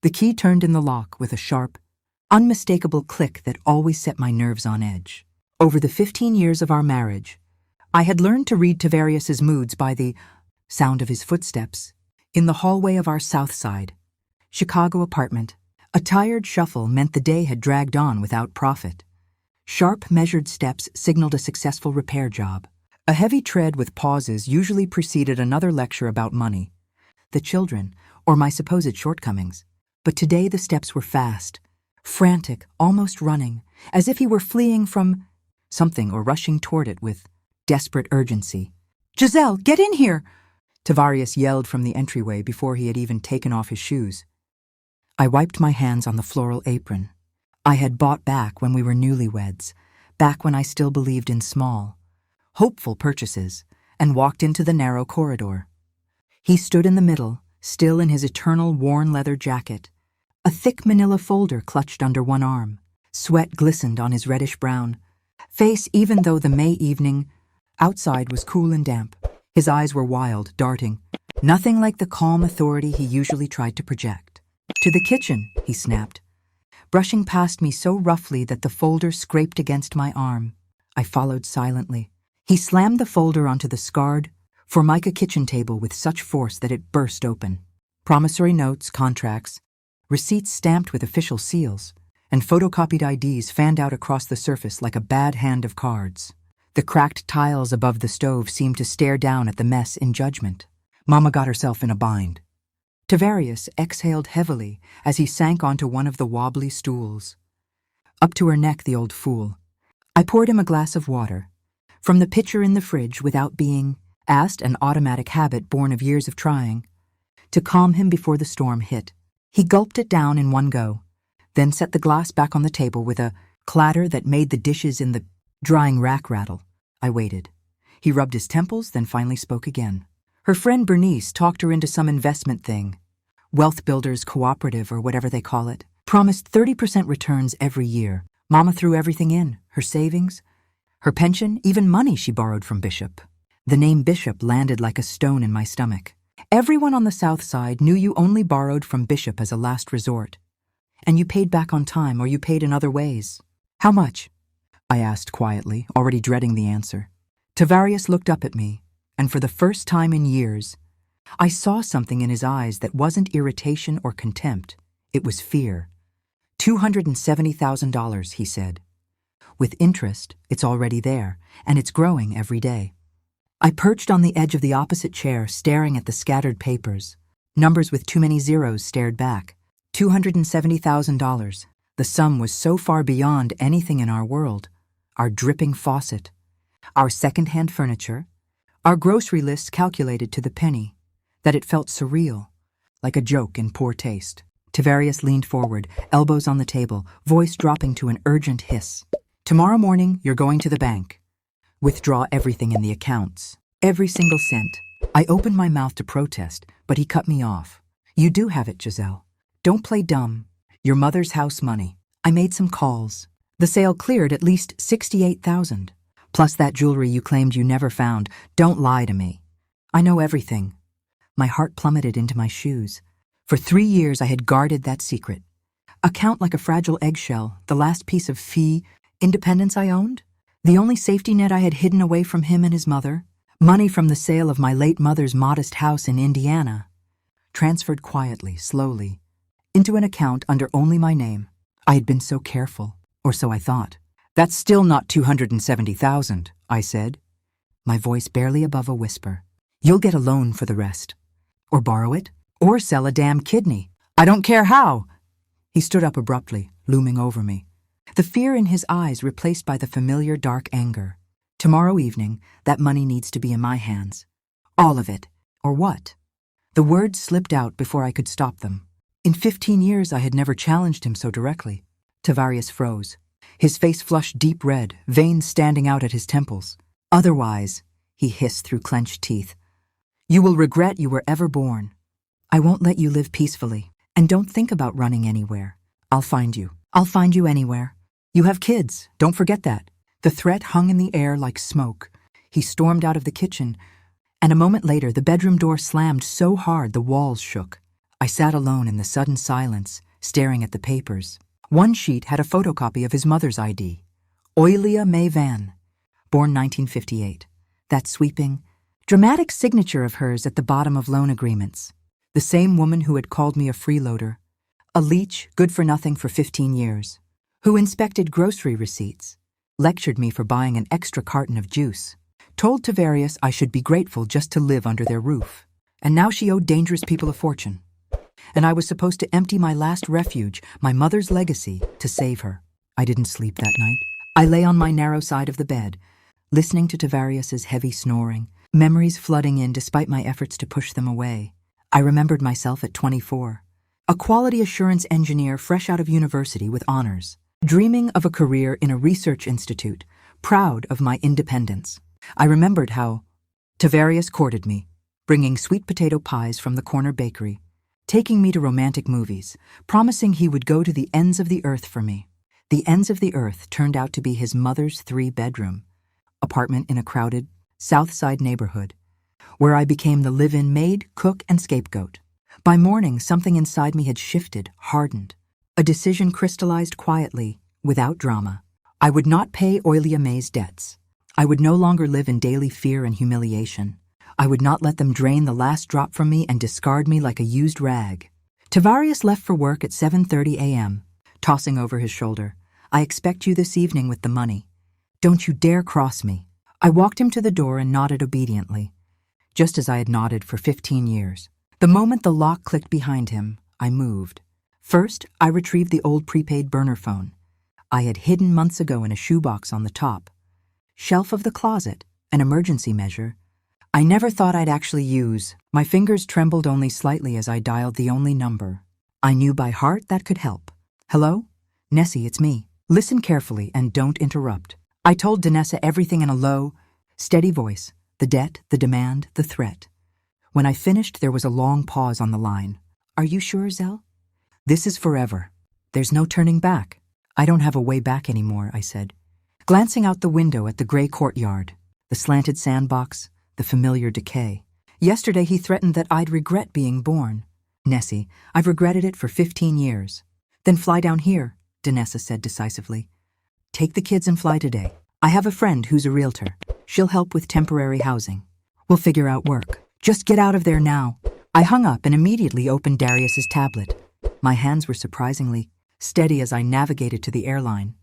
The key turned in the lock with a sharp, unmistakable click that always set my nerves on edge. Over the 15 years of our marriage, I had learned to read Tavarius's moods by the sound of his footsteps in the hallway of our South Side, Chicago apartment. A tired shuffle meant the day had dragged on without profit. Sharp, measured steps signaled a successful repair job. A heavy tread with pauses usually preceded another lecture about money, the children, or my supposed shortcomings. But today the steps were fast, frantic, almost running, as if he were fleeing from something or rushing toward it with desperate urgency. "Giselle, get in here!" Tavarius yelled from the entryway before he had even taken off his shoes. I wiped my hands on the floral apron. I had bought back when we were newlyweds, back when I still believed in small, hopeful purchases, and walked into the narrow corridor. He stood in the middle, still in his eternal worn leather jacket, a thick manila folder clutched under one arm. Sweat glistened on his reddish-brown face even though the May evening outside was cool and damp. His eyes were wild, darting, nothing like the calm authority he usually tried to project. "To the kitchen," he snapped, brushing past me so roughly that the folder scraped against my arm. I followed silently. He slammed the folder onto the scarred, formica kitchen table with such force that it burst open. Promissory notes, contracts, receipts stamped with official seals, and photocopied IDs fanned out across the surface like a bad hand of cards. The cracked tiles above the stove seemed to stare down at the mess in judgment. Mama got herself in a bind. Tavarius exhaled heavily as he sank onto one of the wobbly stools. Up to her neck, the old fool. I poured him a glass of water. From the pitcher in the fridge without being asked, an automatic habit born of years of trying, to calm him before the storm hit. He gulped it down in one go, then set the glass back on the table with a clatter that made the dishes in the drying rack rattle. I waited. He rubbed his temples, then finally spoke again. Her friend Bernice talked her into some investment thing. Wealth Builders Cooperative or whatever they call it. Promised 30% returns every year. Mama threw everything in, her savings, her pension, even money she borrowed from Bishop. The name Bishop landed like a stone in my stomach. Everyone on the South Side knew you only borrowed from Bishop as a last resort. And you paid back on time, or you paid in other ways. "How much?" I asked quietly, already dreading the answer. Tavarius looked up at me, and for the first time in years, I saw something in his eyes that wasn't irritation or contempt. It was fear. $270,000, he said. With interest, it's already there, and it's growing every day. I perched on the edge of the opposite chair, staring at the scattered papers. Numbers with too many zeros stared back. $270,000. The sum was so far beyond anything in our world. Our dripping faucet, our second-hand furniture, our grocery lists calculated to the penny, that it felt surreal, like a joke in poor taste. Tavarius leaned forward, elbows on the table, voice dropping to an urgent hiss. "Tomorrow morning, you're going to the bank. Withdraw everything in the accounts. Every single cent." I opened my mouth to protest, but he cut me off. "You do have it, Giselle. Don't play dumb. Your mother's house money." I made some calls. The sale cleared at least $68,000. Plus that jewelry you claimed you never found. Don't lie to me. I know everything. My heart plummeted into my shoes. For 3 years I had guarded that secret. A count like a fragile eggshell, the last piece of independence I owned. The only safety net I had hidden away from him and his mother. Money from the sale of my late mother's modest house in Indiana. Transferred quietly, slowly, into an account under only my name. I had been so careful, or so I thought. "That's still not $270,000, I said, my voice barely above a whisper. "You'll get a loan for the rest. Or borrow it, or sell a damn kidney. I don't care how." He stood up abruptly, looming over me. The fear in his eyes replaced by the familiar dark anger. "Tomorrow evening, that money needs to be in my hands. All of it. Or what?" The words slipped out before I could stop them. In 15 years I had never challenged him so directly. Tavarius froze. His face flushed deep red, veins standing out at his temples. "Otherwise," he hissed through clenched teeth, "you will regret you were ever born. I won't let you live peacefully. And don't think about running anywhere. I'll find you. I'll find you anywhere. You have kids, don't forget that." The threat hung in the air like smoke. He stormed out of the kitchen, and a moment later the bedroom door slammed so hard the walls shook. I sat alone in the sudden silence, staring at the papers. One sheet had a photocopy of his mother's ID. Oilia May Van, born 1958. That sweeping, dramatic signature of hers at the bottom of loan agreements. The same woman who had called me a freeloader, a leech good for nothing for 15 years, who inspected grocery receipts, lectured me for buying an extra carton of juice, told Tavarius I should be grateful just to live under their roof. And now she owed dangerous people a fortune. And I was supposed to empty my last refuge, my mother's legacy, to save her. I didn't sleep that night. I lay on my narrow side of the bed, listening to Tavarius's heavy snoring, memories flooding in despite my efforts to push them away. I remembered myself at 24, a quality assurance engineer fresh out of university with honors, dreaming of a career in a research institute, proud of my independence. I remembered how Tavarius courted me, bringing sweet potato pies from the corner bakery, taking me to romantic movies, promising he would go to the ends of the earth for me. The ends of the earth turned out to be his mother's 3-bedroom apartment in a crowded South Side neighborhood, where I became the live-in maid, cook, and scapegoat. By morning, something inside me had shifted, hardened. A decision crystallized quietly, without drama. I would not pay Oilia May's debts. I would no longer live in daily fear and humiliation. I would not let them drain the last drop from me and discard me like a used rag. Tavarius left for work at 7:30 a.m., tossing over his shoulder, "I expect you this evening with the money. Don't you dare cross me." I walked him to the door and nodded obediently, just as I had nodded for 15 years. The moment the lock clicked behind him, I moved. First, I retrieved the old prepaid burner phone I had hidden months ago in a shoebox on the top shelf of the closet, an emergency measure I never thought I'd actually use. My fingers trembled only slightly as I dialed the only number I knew by heart that could help. "Hello? Nessie, it's me. Listen carefully and don't interrupt." I told Danessa everything in a low, steady voice, the debt, the demand, the threat. When I finished, there was a long pause on the line. "Are you sure, Zell? This is forever. There's no turning back." "I don't have a way back anymore," I said, glancing out the window at the gray courtyard, the slanted sandbox, the familiar decay. "Yesterday he threatened that I'd regret being born. Nessie, I've regretted it for 15 years. Then fly down here," Danessa said decisively. "Take the kids and fly today. I have a friend who's a realtor. She'll help with temporary housing. We'll figure out work. Just get out of there now." I hung up and immediately opened Darius's tablet. My hands were surprisingly steady as I navigated to the airline.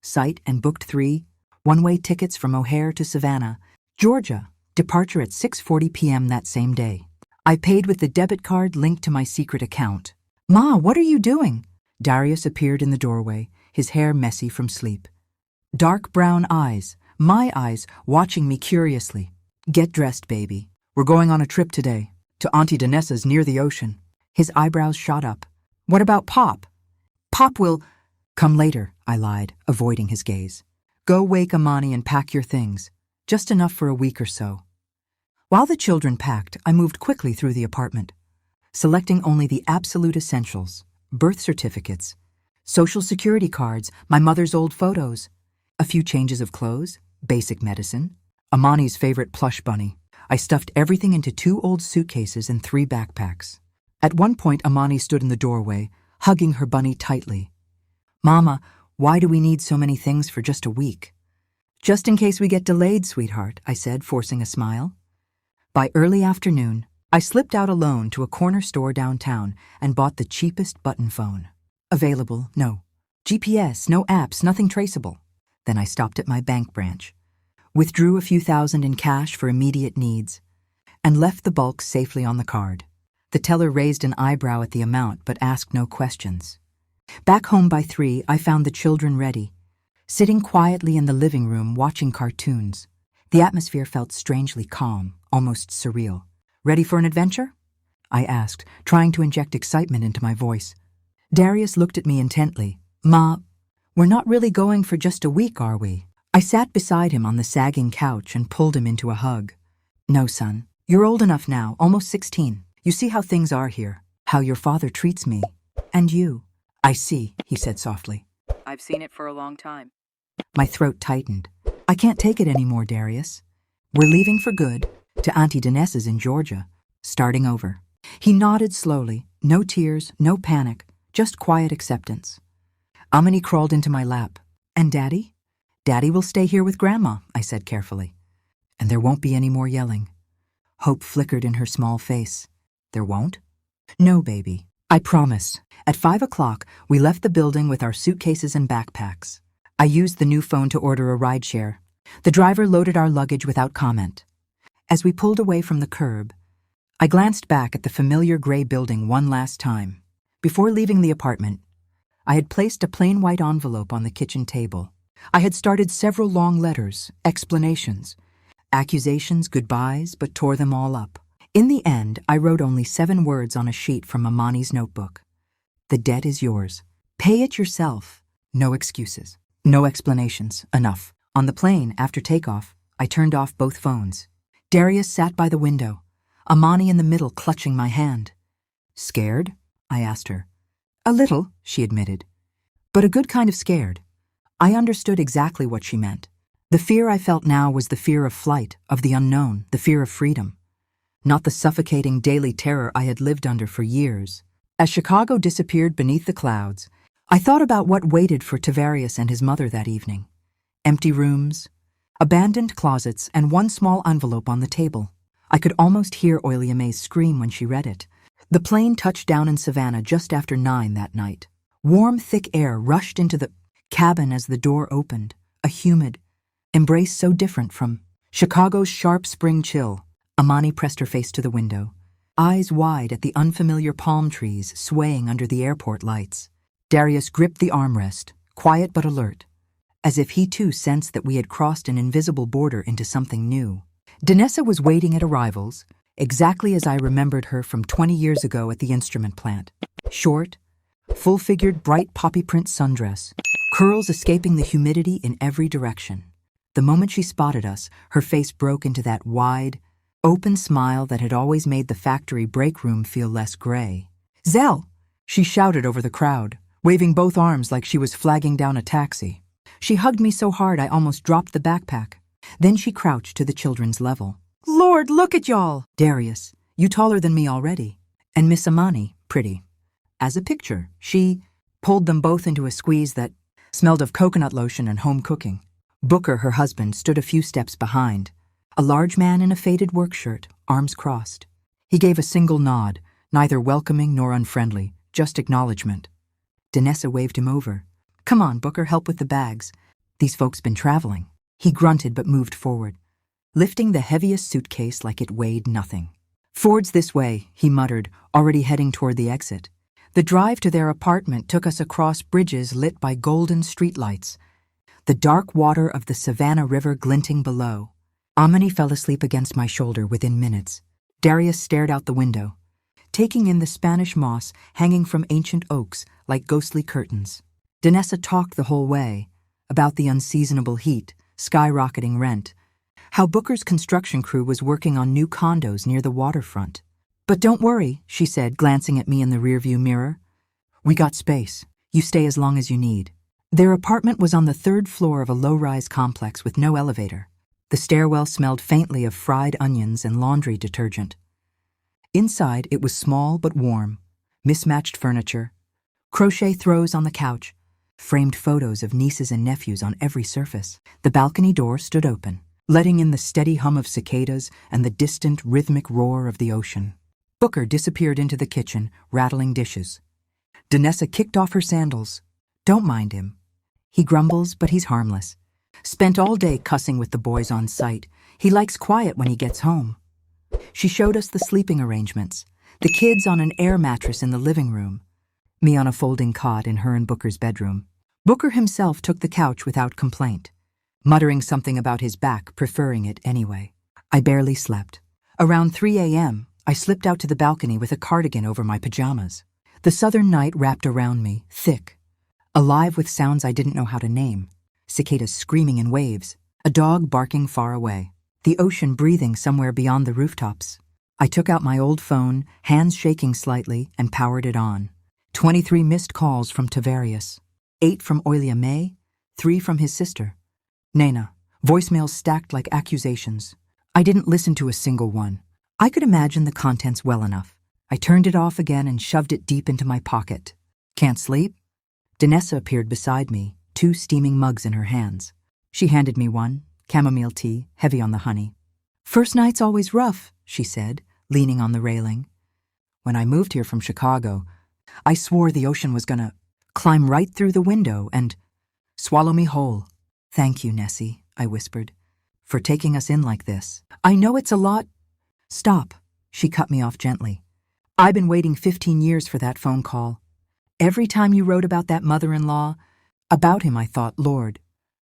Site and booked 3 one-way tickets from O'Hare to Savannah, Georgia, departure at 6:40 p.m. that same day. I paid with the debit card linked to my secret account. "Ma, what are you doing?" Darius appeared in the doorway, his hair messy from sleep. Dark brown eyes, my eyes, watching me curiously. "Get dressed, baby. We're going on a trip today, to Auntie Danessa's near the ocean." His eyebrows shot up. "What about Pop?" "Pop will come later," I lied, avoiding his gaze. "Go wake Amani and pack your things. Just enough for a week or so." While the children packed, I moved quickly through the apartment, selecting only the absolute essentials: birth certificates, social security cards, my mother's old photos, a few changes of clothes, basic medicine, Amani's favorite plush bunny. I stuffed everything into 2 old suitcases and 3 backpacks. At one point, Amani stood in the doorway, hugging her bunny tightly. "Mama, why do we need so many things for just a week?" "Just in case we get delayed, sweetheart," I said, forcing a smile. By early afternoon, I slipped out alone to a corner store downtown and bought the cheapest button phone. Available, no. GPS, no apps, nothing traceable. Then I stopped at my bank branch, withdrew a few thousand in cash for immediate needs, and left the bulk safely on the card. The teller raised an eyebrow at the amount but asked no questions. Back home by 3, I found the children ready, sitting quietly in the living room watching cartoons. The atmosphere felt strangely calm, almost surreal. "Ready for an adventure?" I asked, trying to inject excitement into my voice. Darius looked at me intently. "Ma, we're not really going for just a week, are we?" I sat beside him on the sagging couch and pulled him into a hug. "No, son. You're old enough now, almost 16. You see how things are here, how your father treats me. And you." "I see," he said softly. "I've seen it for a long time." My throat tightened. "I can't take it anymore, Darius. We're leaving for good, to Auntie Danessa's in Georgia, starting over." He nodded slowly, no tears, no panic, just quiet acceptance. Auntie crawled into my lap. And Daddy? Daddy will stay here with Grandma, I said carefully. And there won't be any more yelling. Hope flickered in her small face. There won't? No, baby. I promise. At 5 o'clock, we left the building with our suitcases and backpacks. I used the new phone to order a rideshare. The driver loaded our luggage without comment. As we pulled away from the curb, I glanced back at the familiar gray building one last time. Before leaving the apartment, I had placed a plain white envelope on the kitchen table. I had started several long letters, explanations, accusations, goodbyes, but tore them all up. In the end, I wrote only 7 words on a sheet from Amani's notebook. The debt is yours. Pay it yourself. No excuses. No explanations. Enough. On the plane, after takeoff, I turned off both phones. Darius sat by the window, Amani in the middle clutching my hand. Scared? I asked her. A little, she admitted. But a good kind of scared. I understood exactly what she meant. The fear I felt now was the fear of flight, of the unknown, the fear of freedom. Not the suffocating daily terror I had lived under for years. As Chicago disappeared beneath the clouds, I thought about what waited for Tavarius and his mother that evening. Empty rooms, abandoned closets, and one small envelope on the table. I could almost hear Oilia May's scream when she read it. The plane touched down in Savannah just after 9 that night. Warm, thick air rushed into the cabin as the door opened, a humid embrace so different from Chicago's sharp spring chill. Amani pressed her face to the window, eyes wide at the unfamiliar palm trees swaying under the airport lights. Darius gripped the armrest, quiet but alert, as if he too sensed that we had crossed an invisible border into something new. Danessa was waiting at arrivals, exactly as I remembered her from 20 years ago at the instrument plant. Short, full-figured, bright poppy print sundress, curls escaping the humidity in every direction. The moment she spotted us, her face broke into that wide, open smile that had always made the factory break room feel less gray. "Zell!" she shouted over the crowd, waving both arms like she was flagging down a taxi. She hugged me so hard I almost dropped the backpack. Then she crouched to the children's level. "Lord, look at y'all!" "Darius, you taller than me already. And Miss Amani, pretty. As a picture." She pulled them both into a squeeze that smelled of coconut lotion and home cooking. Booker, her husband, stood a few steps behind, a large man in a faded work shirt, arms crossed. He gave a single nod, neither welcoming nor unfriendly, just acknowledgement. Danessa waved him over. "Come on, Booker, help with the bags. These folks been traveling." He grunted but moved forward, lifting the heaviest suitcase like it weighed nothing. "Ford's this way," he muttered, already heading toward the exit. The drive to their apartment took us across bridges lit by golden streetlights, the dark water of the Savannah River glinting below. Amani fell asleep against my shoulder within minutes. Darius stared out the window, taking in the Spanish moss hanging from ancient oaks like ghostly curtains. Danessa talked the whole way about the unseasonable heat, skyrocketing rent, how Booker's construction crew was working on new condos near the waterfront. "But don't worry," she said, glancing at me in the rearview mirror. "We got space. You stay as long as you need." Their apartment was on the 3rd floor of a low-rise complex with no elevator. The stairwell smelled faintly of fried onions and laundry detergent. Inside, it was small but warm, mismatched furniture, crochet throws on the couch, framed photos of nieces and nephews on every surface. The balcony door stood open, letting in the steady hum of cicadas and the distant, rhythmic roar of the ocean. Booker disappeared into the kitchen, rattling dishes. Danessa kicked off her sandals. "Don't mind him. He grumbles, but he's harmless. Spent all day cussing with the boys on site. He likes quiet when he gets home." She showed us the sleeping arrangements, the kids on an air mattress in the living room, me on a folding cot in her and Booker's bedroom. Booker himself took the couch without complaint, muttering something about his back, preferring it anyway. I barely slept. Around 3 a.m., I slipped out to the balcony with a cardigan over my pajamas. The southern night wrapped around me, thick, alive with sounds I didn't know how to name. Cicadas screaming in waves, a dog barking far away, the ocean breathing somewhere beyond the rooftops. I took out my old phone, hands shaking slightly, and powered it on. 23 missed calls from Tavarius, 8 from Oilia May, 3 from his sister, Nena, voicemails stacked like accusations. I didn't listen to a single one. I could imagine the contents well enough. I turned it off again and shoved it deep into my pocket. Can't sleep? Danessa appeared beside me, 2 steaming mugs in her hands. She handed me one, chamomile tea, heavy on the honey. First night's always rough, she said, leaning on the railing. When I moved here from Chicago, I swore the ocean was gonna climb right through the window and swallow me whole. Thank you, Nessie, I whispered, for taking us in like this. I know it's a lot. Stop, she cut me off gently. I've been waiting 15 years for that phone call. Every time you wrote about that mother-in-law, about him I thought, Lord,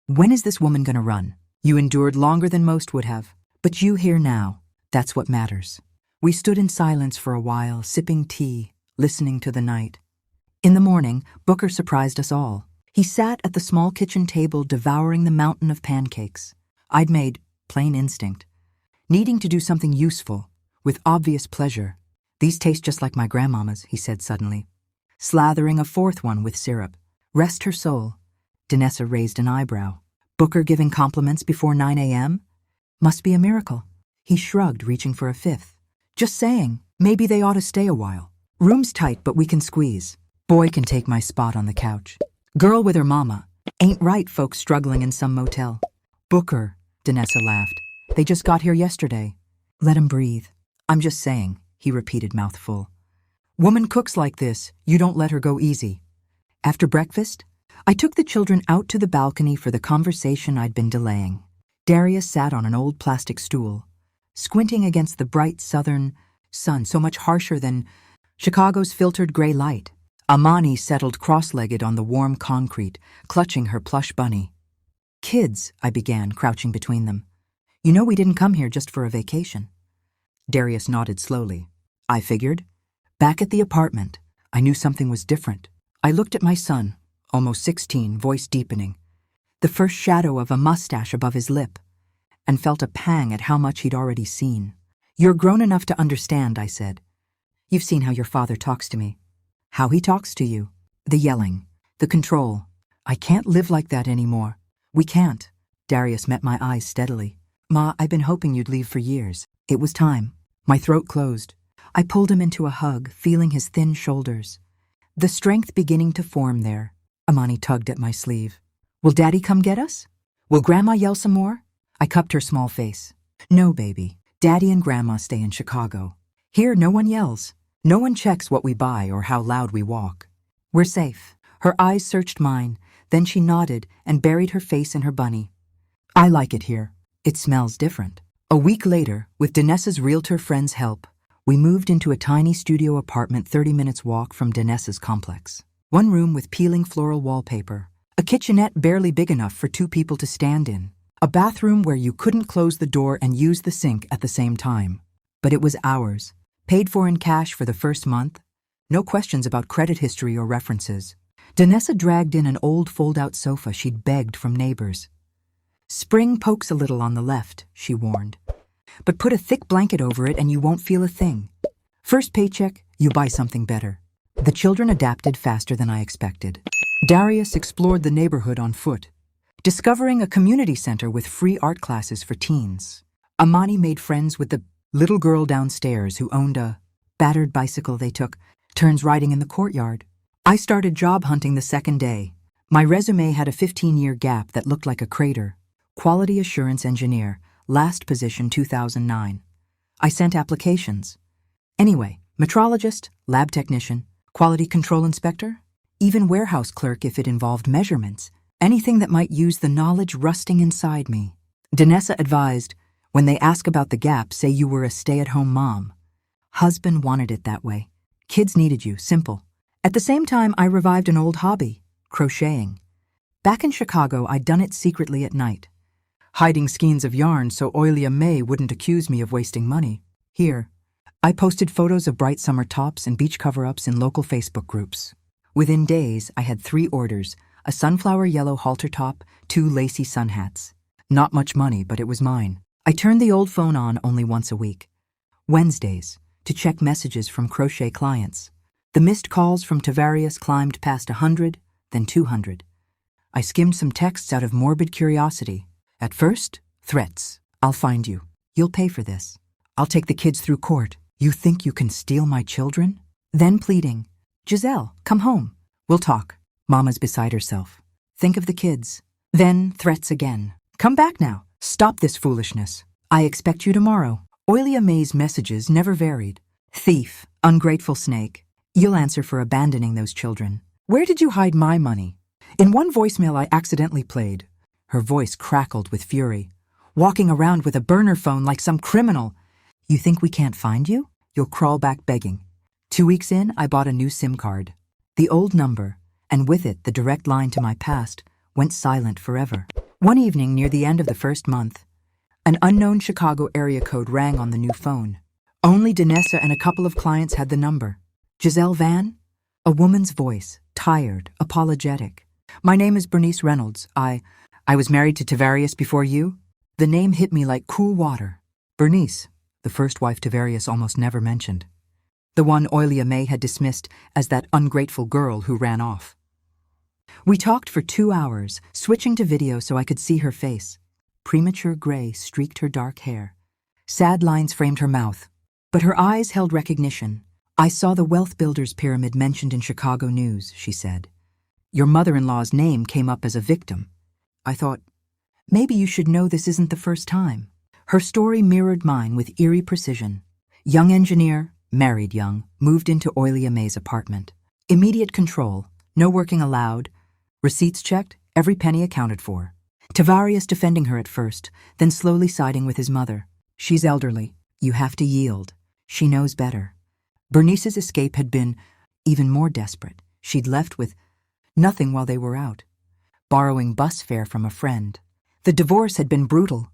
when is this woman gonna run? You endured longer than most would have, but you here now, that's what matters. We stood in silence for a while, sipping tea, listening to the night. In the morning, Booker surprised us all. He sat at the small kitchen table devouring the mountain of pancakes I'd made, plain instinct, needing to do something useful, with obvious pleasure. These taste just like my grandmama's, he said suddenly, slathering a 4th one with syrup. Rest her soul. Danessa raised an eyebrow. Booker giving compliments before 9 a.m.? Must be a miracle. He shrugged, reaching for a 5th. Just saying, maybe they ought to stay a while. Room's tight, but we can squeeze. Boy can take my spot on the couch. Girl with her mama. Ain't right, folks struggling in some motel. Booker, Danessa laughed. They just got here yesterday. Let 'em breathe. I'm just saying, he repeated, mouthful. Woman cooks like this, you don't let her go easy. After breakfast, I took the children out to the balcony for the conversation I'd been delaying. Darius sat on an old plastic stool, squinting against the bright southern sun, so much harsher than Chicago's filtered gray light. Amani settled cross-legged on the warm concrete, clutching her plush bunny. Kids, I began, crouching between them. You know we didn't come here just for a vacation. Darius nodded slowly. I figured. Back at the apartment, I knew something was different. I looked at my son, almost 16, voice deepening, the first shadow of a mustache above his lip, and felt a pang at how much he'd already seen. You're grown enough to understand, I said. You've seen how your father talks to me. How he talks to you. The yelling. The control. I can't live like that anymore. We can't. Darius met my eyes steadily. Ma, I've been hoping you'd leave for years. It was time. My throat closed. I pulled him into a hug, feeling his thin shoulders. The strength beginning to form there. Amani tugged at my sleeve. Will Daddy come get us? Will Grandma yell some more? I cupped her small face. No, baby. Daddy and Grandma stay in Chicago. Here, no one yells. No one checks what we buy or how loud we walk. We're safe. Her eyes searched mine, then she nodded and buried her face in her bunny. I like it here. It smells different. A week later, with Danessa's realtor friend's help, we moved into a tiny studio apartment 30 minutes walk from Danessa's complex. One room with peeling floral wallpaper, a kitchenette barely big enough for 2 people to stand in, a bathroom where you couldn't close the door and use the sink at the same time. But it was ours. Paid for in cash for the first month. No questions about credit history or references. Danessa dragged in an old fold-out sofa she'd begged from neighbors. Spring pokes a little on the left, she warned. But put a thick blanket over it and you won't feel a thing. First paycheck, you buy something better. The children adapted faster than I expected. Darius explored the neighborhood on foot, discovering a community center with free art classes for teens. Amani made friends with the little girl downstairs who owned a battered bicycle they took turns riding in the courtyard. I started job hunting the second day. My resume had a 15-year gap that looked like a crater. Quality assurance engineer, last position 2009. I sent applications. Anyway, metrologist, lab technician, quality control inspector, even warehouse clerk if it involved measurements, anything that might use the knowledge rusting inside me. Danessa advised, when they ask about the gap, say you were a stay-at-home mom. Husband wanted it that way. Kids needed you, simple. At the same time, I revived an old hobby, crocheting. Back in Chicago, I'd done it secretly at night, hiding skeins of yarn so Oilia May wouldn't accuse me of wasting money. Here, I posted photos of bright summer tops and beach cover-ups in local Facebook groups. Within days, I had 3 orders, a sunflower yellow halter top, 2 lacy sun hats. Not much money, but it was mine. I turned the old phone on only once a week, Wednesdays, to check messages from crochet clients. The missed calls from Tavarius climbed past 100, then 200. I skimmed some texts out of morbid curiosity. At first, threats. I'll find you. You'll pay for this. I'll take the kids through court. You think you can steal my children? Then pleading, Giselle, come home. We'll talk. Mama's beside herself. Think of the kids. Then threats again. Come back now. Stop this foolishness. I expect you tomorrow. Oilia May's messages never varied. Thief, ungrateful snake. You'll answer for abandoning those children. Where did you hide my money? In one voicemail I accidentally played. Her voice crackled with fury. Walking around with a burner phone like some criminal. You think we can't find you? You'll crawl back begging. 2 weeks in, I bought a new SIM card. The old number, and with it the direct line to my past, went silent forever. One evening near the end of the first month, an unknown Chicago area code rang on the new phone. Only Danessa and a couple of clients had the number. Giselle Van? A woman's voice, tired, apologetic. My name is Bernice Reynolds. I was married to Tavarius before you. The name hit me like cool water. Bernice, the first wife Tavarius almost never mentioned. The one Oilia May had dismissed as that ungrateful girl who ran off. We talked for 2 hours, switching to video so I could see her face. Premature gray streaked her dark hair. Sad lines framed her mouth, but her eyes held recognition. I saw the wealth builders pyramid mentioned in Chicago news, she said. Your mother-in-law's name came up as a victim. I thought, maybe you should know this isn't the first time. Her story mirrored mine with eerie precision. Young engineer, married young, moved into Oilia May's apartment. Immediate control, no working allowed. Receipts checked, every penny accounted for. Tavarius defending her at first, then slowly siding with his mother. She's elderly. You have to yield. She knows better. Bernice's escape had been even more desperate. She'd left with nothing while they were out, borrowing bus fare from a friend. The divorce had been brutal.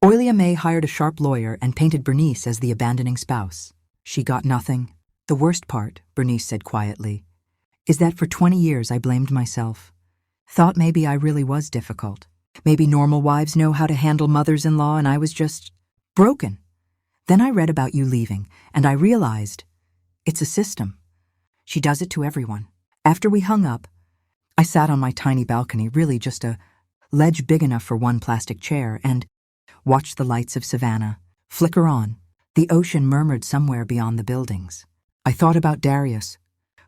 Oilia May hired a sharp lawyer and painted Bernice as the abandoning spouse. She got nothing. The worst part, Bernice said quietly, is that for 20 years I blamed myself. Thought maybe I really was difficult. Maybe normal wives know how to handle mothers-in-law and I was just broken. Then I read about you leaving, and I realized it's a system. She does it to everyone. After we hung up, I sat on my tiny balcony, really just a ledge big enough for one plastic chair, and watched the lights of Savannah flicker on. The ocean murmured somewhere beyond the buildings. I thought about Darius,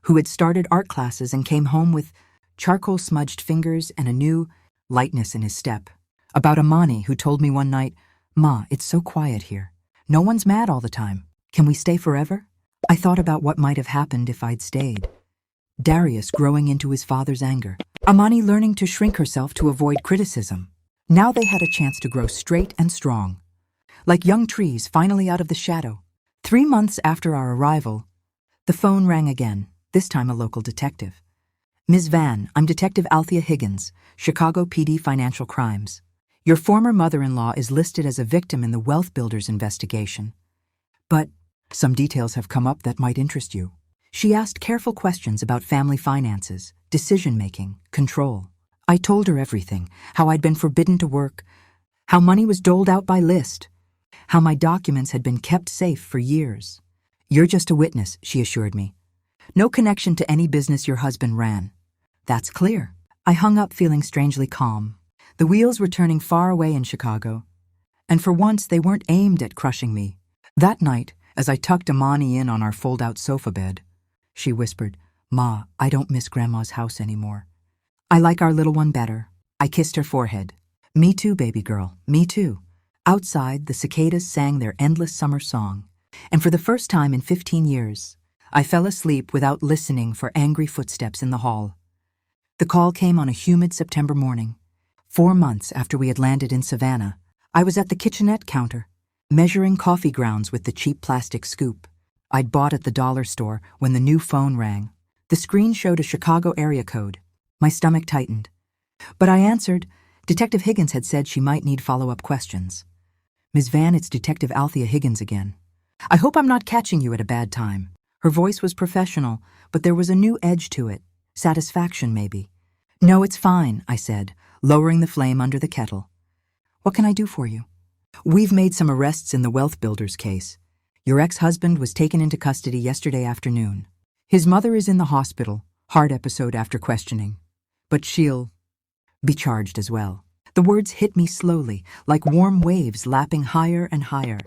who had started art classes and came home with charcoal-smudged fingers and a new lightness in his step. About Amani, who told me one night, Ma, it's so quiet here. No one's mad all the time. Can we stay forever? I thought about what might have happened if I'd stayed. Darius growing into his father's anger. Amani learning to shrink herself to avoid criticism. Now they had a chance to grow straight and strong. Like young trees finally out of the shadow. 3 months after our arrival, the phone rang again, this time a local detective. Ms. Van, I'm Detective Althea Higgins, Chicago PD Financial Crimes. Your former mother-in-law is listed as a victim in the Wealth Builders investigation. But some details have come up that might interest you. She asked careful questions about family finances, decision-making, control. I told her everything, how I'd been forbidden to work, how money was doled out by list, how my documents had been kept safe for years. You're just a witness, she assured me. No connection to any business your husband ran. That's clear. I hung up feeling strangely calm. The wheels were turning far away in Chicago, and for once they weren't aimed at crushing me. That night, as I tucked Amani in on our fold-out sofa bed, she whispered, Ma, I don't miss Grandma's house anymore. I like our little one better. I kissed her forehead. Me too, baby girl, me too. Outside, the cicadas sang their endless summer song, and for the first time in 15 years, I fell asleep without listening for angry footsteps in the hall. The call came on a humid September morning. 4 months after we had landed in Savannah, I was at the kitchenette counter, measuring coffee grounds with the cheap plastic scoop I'd bought at the dollar store when the new phone rang. The screen showed a Chicago area code. My stomach tightened. But I answered. Detective Higgins had said she might need follow-up questions. Ms. Van, it's Detective Althea Higgins again. I hope I'm not catching you at a bad time. Her voice was professional, but there was a new edge to it. Satisfaction, maybe. No, it's fine, I said, lowering the flame under the kettle. What can I do for you? We've made some arrests in the Wealth Builders case. Your ex-husband was taken into custody yesterday afternoon. His mother is in the hospital, heart episode after questioning. But she'll be charged as well. The words hit me slowly, like warm waves lapping higher and higher.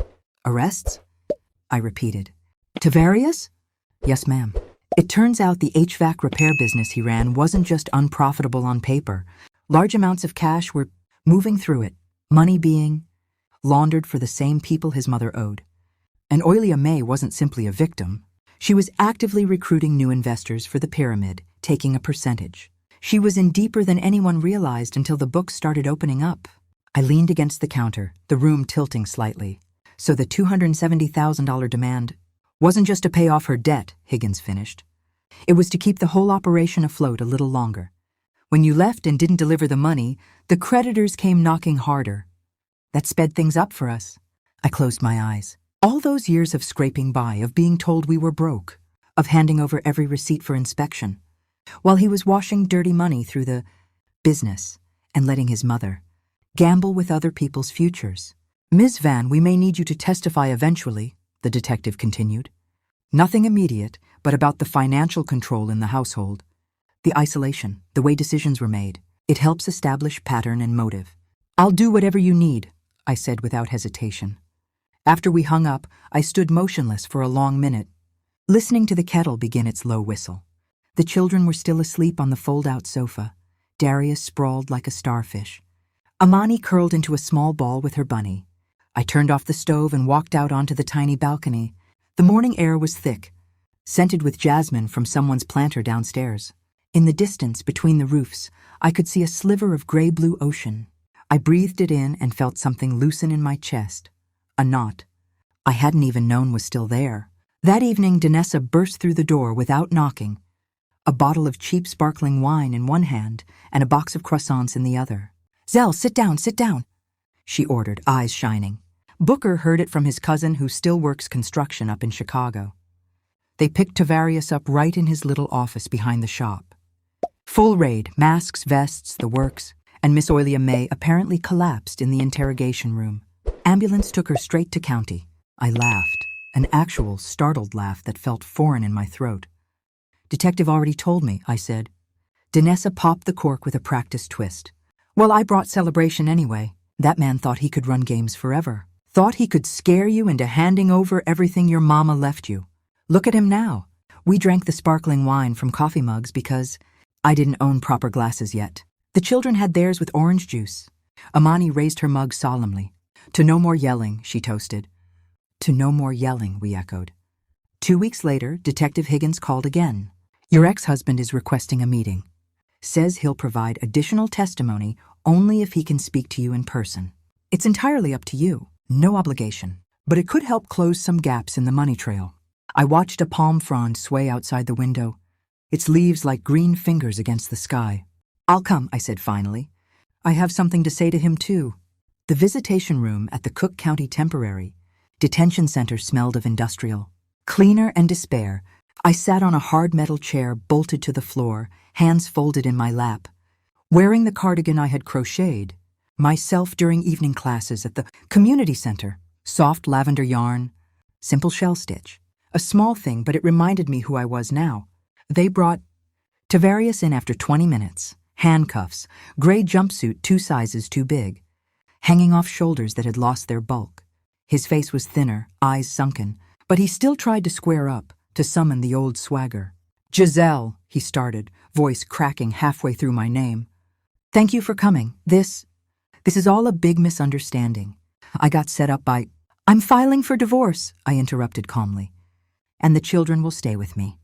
Arrests? I repeated. Tavarius? Yes, ma'am. It turns out the HVAC repair business he ran wasn't just unprofitable on paper. Large amounts of cash were moving through it, money being laundered for the same people his mother owed. And Oilia May wasn't simply a victim. She was actively recruiting new investors for the pyramid, taking a percentage. She was in deeper than anyone realized until the books started opening up. I leaned against the counter, the room tilting slightly. So the $270,000 demand wasn't just to pay off her debt, Higgins finished. It was to keep the whole operation afloat a little longer. When you left and didn't deliver the money, the creditors came knocking harder. That sped things up for us. I closed my eyes. All those years of scraping by, of being told we were broke, of handing over every receipt for inspection, while he was washing dirty money through the business and letting his mother gamble with other people's futures. Ms. Van, we may need you to testify eventually, the detective continued. Nothing immediate, but about the financial control in the household. The isolation, the way decisions were made. It helps establish pattern and motive. I'll do whatever you need, I said without hesitation. After we hung up, I stood motionless for a long minute, listening to the kettle begin its low whistle. The children were still asleep on the fold-out sofa. Darius sprawled like a starfish. Amani curled into a small ball with her bunny. I turned off the stove and walked out onto the tiny balcony. The morning air was thick, scented with jasmine from someone's planter downstairs. In the distance, between the roofs, I could see a sliver of gray-blue ocean. I breathed it in and felt something loosen in my chest. A knot I hadn't even known was still there. That evening, Danessa burst through the door without knocking, a bottle of cheap sparkling wine in one hand and a box of croissants in the other. "Zell, sit down, she ordered, eyes shining. Booker heard it from his cousin who still works construction up in Chicago. They picked Tavarius up right in his little office behind the shop. Full raid, masks, vests, the works, and Miss Oilia May apparently collapsed in the interrogation room. Ambulance took her straight to county. I laughed, an actual startled laugh that felt foreign in my throat. "Detective already told me," I said. Danessa popped the cork with a practiced twist. "Well, I brought celebration anyway. That man thought he could run games forever. Thought he could scare you into handing over everything your mama left you. Look at him now. We drank the sparkling wine from coffee mugs because I didn't own proper glasses yet. The children had theirs with orange juice." Amani raised her mug solemnly. "To no more yelling," she toasted. "To no more yelling," we echoed. 2 weeks later, Detective Higgins called again. "Your ex-husband is requesting a meeting. Says he'll provide additional testimony only if he can speak to you in person. It's entirely up to you, no obligation, but it could help close some gaps in the money trail." I watched a palm frond sway outside the window, its leaves like green fingers against the sky. "I'll come," I said finally. "I have something to say to him too." The visitation room at the Cook County Temporary Detention Center smelled of industrial cleaner and despair. I sat on a hard metal chair bolted to the floor, hands folded in my lap, wearing the cardigan I had crocheted myself during evening classes at the community center. Soft lavender yarn, simple shell stitch. A small thing, but it reminded me who I was now. They brought Tavarius in after 20 minutes. Handcuffs, gray jumpsuit 2 sizes too big, hanging off shoulders that had lost their bulk. His face was thinner, eyes sunken, but he still tried to square up, to summon the old swagger. "Giselle," he started, voice cracking halfway through my name. "Thank you for coming. This is all a big misunderstanding. I got set up by—" "I'm filing for divorce," I interrupted calmly. "And the children will stay with me.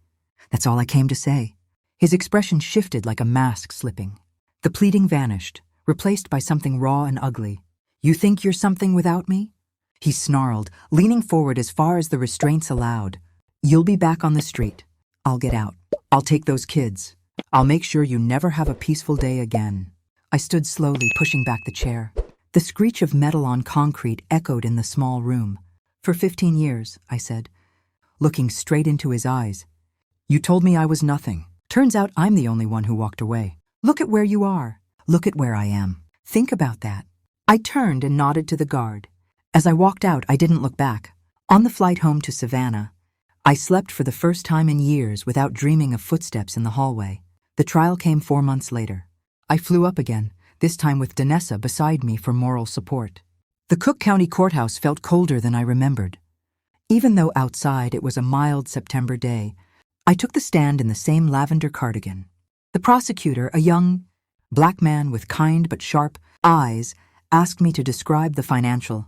That's all I came to say." His expression shifted like a mask slipping. The pleading vanished, replaced by something raw and ugly. "You think you're something without me?" He snarled, leaning forward as far as the restraints allowed. "You'll be back on the street. I'll get out. I'll take those kids. I'll make sure you never have a peaceful day again." I stood slowly, pushing back the chair. The screech of metal on concrete echoed in the small room. "For 15 years, I said, looking straight into his eyes. "You told me I was nothing. Turns out I'm the only one who walked away. Look at where you are. Look at where I am. Think about that." I turned and nodded to the guard. As I walked out, I didn't look back. On the flight home to Savannah, I slept for the first time in years without dreaming of footsteps in the hallway. The trial came 4 months later. I flew up again, this time with Danessa beside me for moral support. The Cook County Courthouse felt colder than I remembered. Even though outside it was a mild September day, I took the stand in the same lavender cardigan. The prosecutor, a young, black man with kind but sharp eyes, asked me to describe the financial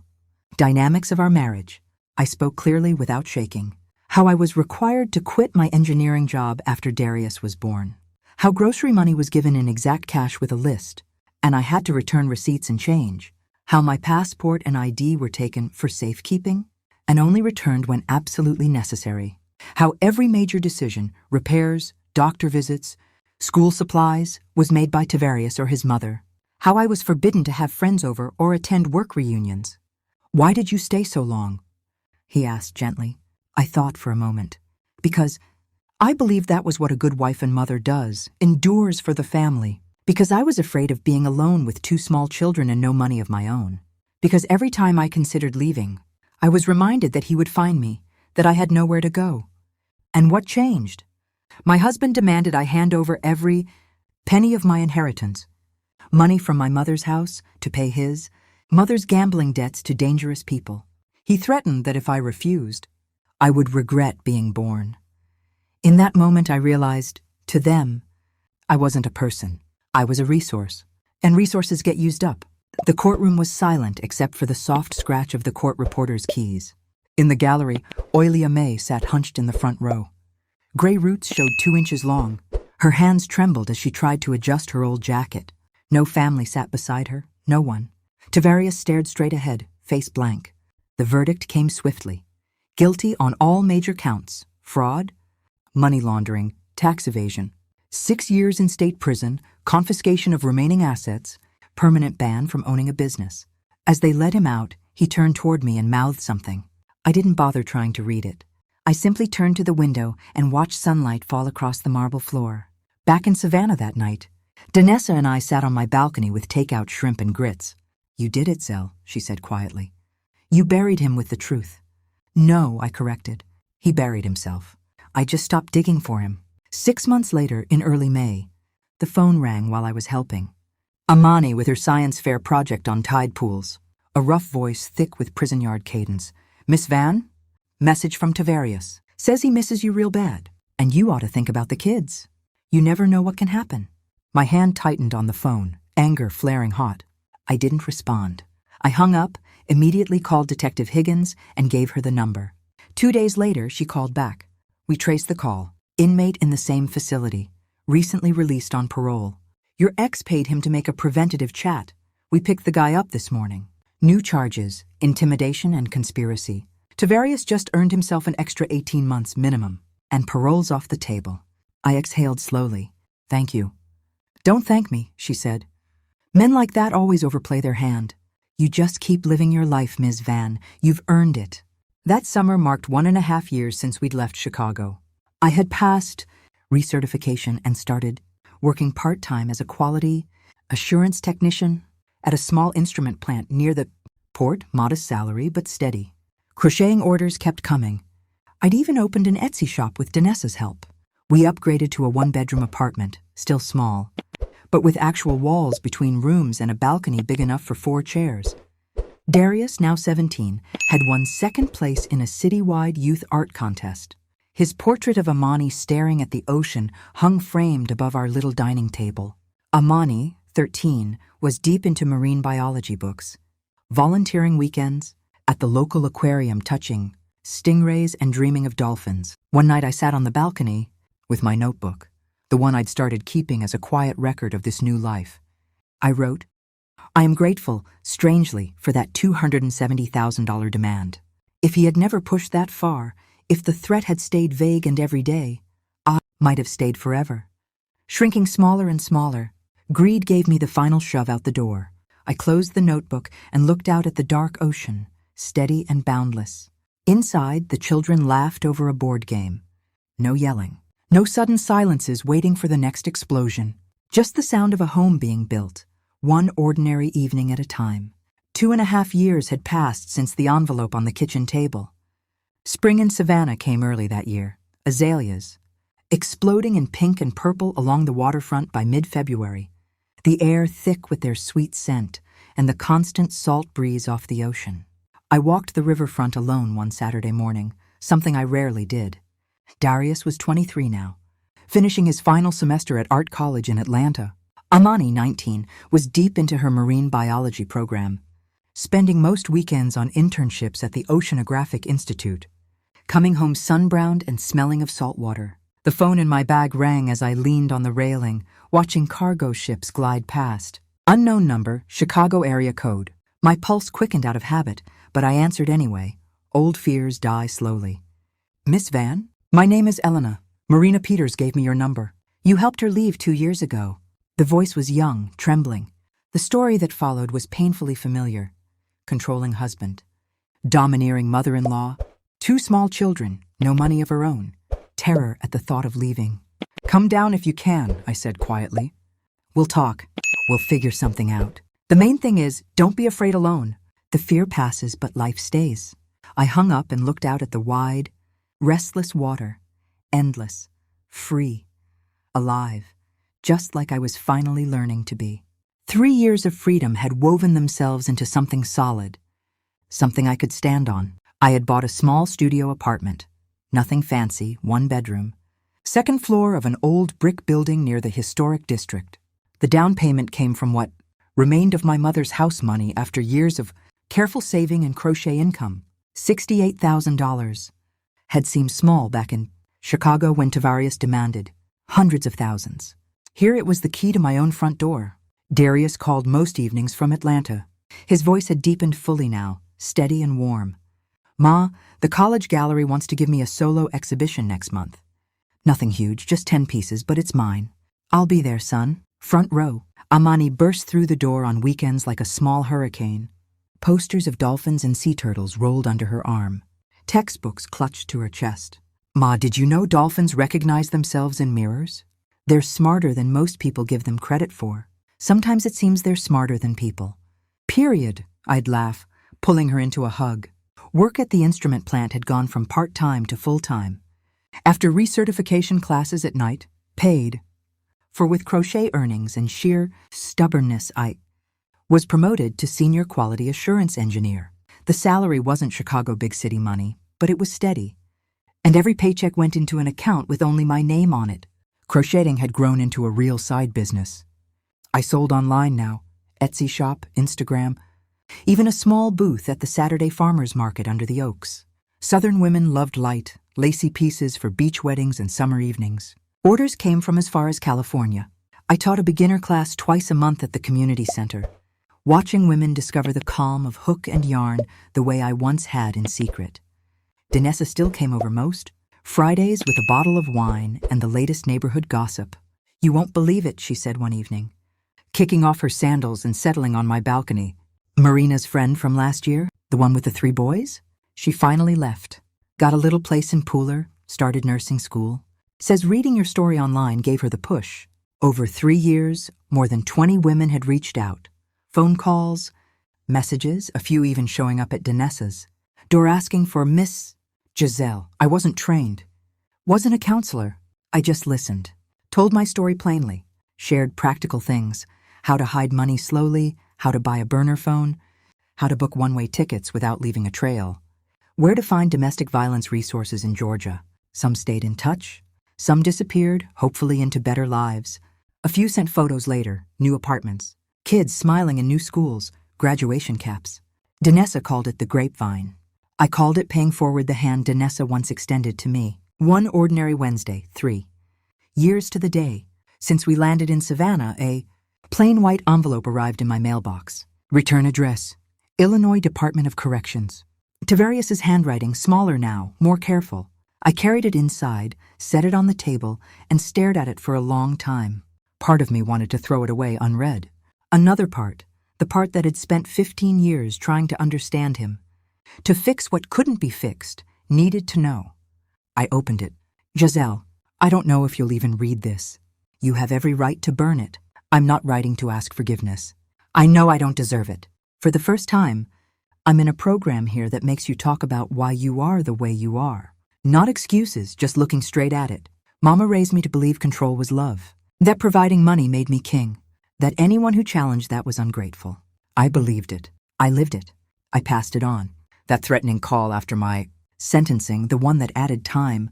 dynamics of our marriage. I spoke clearly without shaking. How I was required to quit my engineering job after Darius was born. How grocery money was given in exact cash with a list, and I had to return receipts and change. How my passport and ID were taken for safekeeping and only returned when absolutely necessary. How every major decision, repairs, doctor visits, school supplies, was made by Tavarius or his mother. How I was forbidden to have friends over or attend work reunions. "Why did you stay so long?" he asked gently. I thought for a moment. Because I believed that was what a good wife and mother does, endures for the family. Because I was afraid of being alone with 2 small children and no money of my own. Because every time I considered leaving, I was reminded that he would find me, that I had nowhere to go. And what changed? My husband demanded I hand over every penny of my inheritance. Money from my mother's house to pay his, mother's gambling debts to dangerous people. He threatened that if I refused, I would regret being born. In that moment I realized, to them, I wasn't a person. I was a resource, and resources get used up. The courtroom was silent except for the soft scratch of the court reporter's keys. In the gallery, Oilia May sat hunched in the front row. Gray roots showed 2 inches long. Her hands trembled as she tried to adjust her old jacket. No family sat beside her, no one. Tavarius stared straight ahead, face blank. The verdict came swiftly. Guilty on all major counts: fraud, money laundering, tax evasion. 6 years in state prison, confiscation of remaining assets, permanent ban from owning a business. As they let him out, he turned toward me and mouthed something. I didn't bother trying to read it. I simply turned to the window and watched sunlight fall across the marble floor. Back in Savannah that night, Danessa and I sat on my balcony with takeout shrimp and grits. "You did it, Zell," she said quietly. "You buried him with the truth." "No," I corrected. "He buried himself. I just stopped digging for him." 6 months later, in early May, the phone rang while I was helping. Amani with her science fair project on tide pools. A rough voice thick with prison yard cadence. "Miss Van? Message from Tavarius. Says he misses you real bad. And you ought to think about the kids. You never know what can happen." My hand tightened on the phone, anger flaring hot. I didn't respond. I hung up, immediately called Detective Higgins, and gave her the number. 2 days later, she called back. We traced the call. Inmate in the same facility, recently released on parole. "Your ex paid him to make a preventative chat. We picked the guy up this morning. New charges, intimidation and conspiracy. Tavarius just earned himself an extra 18 months minimum, and parole's off the table." I exhaled slowly. "Thank you." "Don't thank me," she said. "Men like that always overplay their hand. You just keep living your life, Ms. Van. You've earned it." That summer marked 1.5 years since we'd left Chicago. I had passed recertification and started working part-time as a quality assurance technician at a small instrument plant near the port, modest salary but steady. Crocheting orders kept coming. I'd even opened an Etsy shop with Danessa's help. We upgraded to a 1-bedroom apartment, still small, but with actual walls between rooms and a balcony big enough for 4 chairs. Darius, now 17, had won 2nd place in a citywide youth art contest. His portrait of Amani staring at the ocean hung framed above our little dining table. Amani, 13, was deep into marine biology books, volunteering weekends, at the local aquarium touching stingrays and dreaming of dolphins. One night I sat on the balcony with my notebook, the one I'd started keeping as a quiet record of this new life. I wrote, "I am grateful, strangely, for that $270,000 demand. If he had never pushed that far, if the threat had stayed vague and everyday, I might have stayed forever." Shrinking smaller and smaller, greed gave me the final shove out the door. I closed the notebook and looked out at the dark ocean, steady and boundless. Inside, the children laughed over a board game. No yelling. No sudden silences waiting for the next explosion. Just the sound of a home being built, one ordinary evening at a time. 2.5 years had passed since the envelope on the kitchen table. Spring in Savannah came early that year. Azaleas, exploding in pink and purple along the waterfront by mid-February. The air thick with their sweet scent and the constant salt breeze off the ocean. I walked the riverfront alone one Saturday morning, something I rarely did. Darius was 23 now, finishing his final semester at art college in Atlanta. Amani, 19, was deep into her marine biology program, spending most weekends on internships at the Oceanographic Institute, coming home sunbrowned and smelling of salt water. The phone in my bag rang as I leaned on the railing, watching cargo ships glide past. Unknown number, Chicago area code. My pulse quickened out of habit, but I answered anyway. Old fears die slowly. Miss Van? My name is Elena. Marina Peters gave me your number. You helped her leave 2 years ago. The voice was young, trembling. The story that followed was painfully familiar. Controlling husband. Domineering mother-in-law. 2 small children, no money of her own. Terror at the thought of leaving. Come down if you can, I said quietly. We'll talk. We'll figure something out. The main thing is, don't be afraid alone. The fear passes, but life stays. I hung up and looked out at the wide, restless water. Endless. Free. Alive. Just like I was finally learning to be. 3 years of freedom had woven themselves into something solid. Something I could stand on. I had bought a small studio apartment. Nothing fancy, 1 bedroom. 2nd floor of an old brick building near the historic district. The down payment came from what remained of my mother's house money after years of careful saving and crochet income. $68,000. Had seemed small back in Chicago when Tavarius demanded hundreds of thousands. Here it was the key to my own front door. Darius called most evenings from Atlanta. His voice had deepened fully now, steady and warm. Ma, the college gallery wants to give me a solo exhibition next month. Nothing huge, just 10 pieces, but it's mine. I'll be there, son. Front row. Amani burst through the door on weekends like a small hurricane. Posters of dolphins and sea turtles rolled under her arm. Textbooks clutched to her chest. Ma, did you know dolphins recognize themselves in mirrors? They're smarter than most people give them credit for. Sometimes it seems they're smarter than people. Period, I'd laugh, pulling her into a hug. Work at the instrument plant had gone from part-time to full-time. After recertification classes at night, paid. For with crochet earnings and sheer stubbornness, I was promoted to senior quality assurance engineer. The salary wasn't Chicago big city money, but it was steady. And every paycheck went into an account with only my name on it. Crocheting had grown into a real side business. I sold online now, Etsy shop, Instagram, even a small booth at the Saturday farmers market under the oaks. Southern women loved light, lacy pieces for beach weddings and summer evenings. Orders came from as far as California. I taught a beginner class twice a month at the community center, watching women discover the calm of hook and yarn the way I once had in secret. Danessa still came over most, Fridays with a bottle of wine and the latest neighborhood gossip. You won't believe it, she said one evening, kicking off her sandals and settling on my balcony. Marina's friend from last year, the one with the 3 boys? She finally left, got a little place in Pooler, started nursing school. Says reading your story online gave her the push. Over 3 years, more than 20 women had reached out. Phone calls, messages, a few even showing up at Danessa's. Door asking for Miss Giselle. I wasn't trained. Wasn't a counselor. I just listened. Told my story plainly. Shared practical things. How to hide money slowly, how to buy a burner phone, how to book one-way tickets without leaving a trail. Where to find domestic violence resources in Georgia. Some stayed in touch. Some disappeared, hopefully into better lives. A few sent photos later, new apartments. Kids smiling in new schools, graduation caps. Danessa called it the grapevine. I called it paying forward the hand Danessa once extended to me. One ordinary Wednesday, 3 years to the day, since we landed in Savannah, a plain white envelope arrived in my mailbox. Return address, Illinois Department of Corrections. Tavarius's handwriting, smaller now, more careful. I carried it inside, set it on the table, and stared at it for a long time. Part of me wanted to throw it away unread. Another part, the part that had spent 15 years trying to understand him, to fix what couldn't be fixed, needed to know. I opened it. Giselle, I don't know if you'll even read this. You have every right to burn it. I'm not writing to ask forgiveness. I know I don't deserve it. For the first time, I'm in a program here that makes you talk about why you are the way you are. Not excuses, just looking straight at it. Mama raised me to believe control was love. That providing money made me king. That anyone who challenged that was ungrateful. I believed it. I lived it. I passed it on. That threatening call after my sentencing, the one that added time,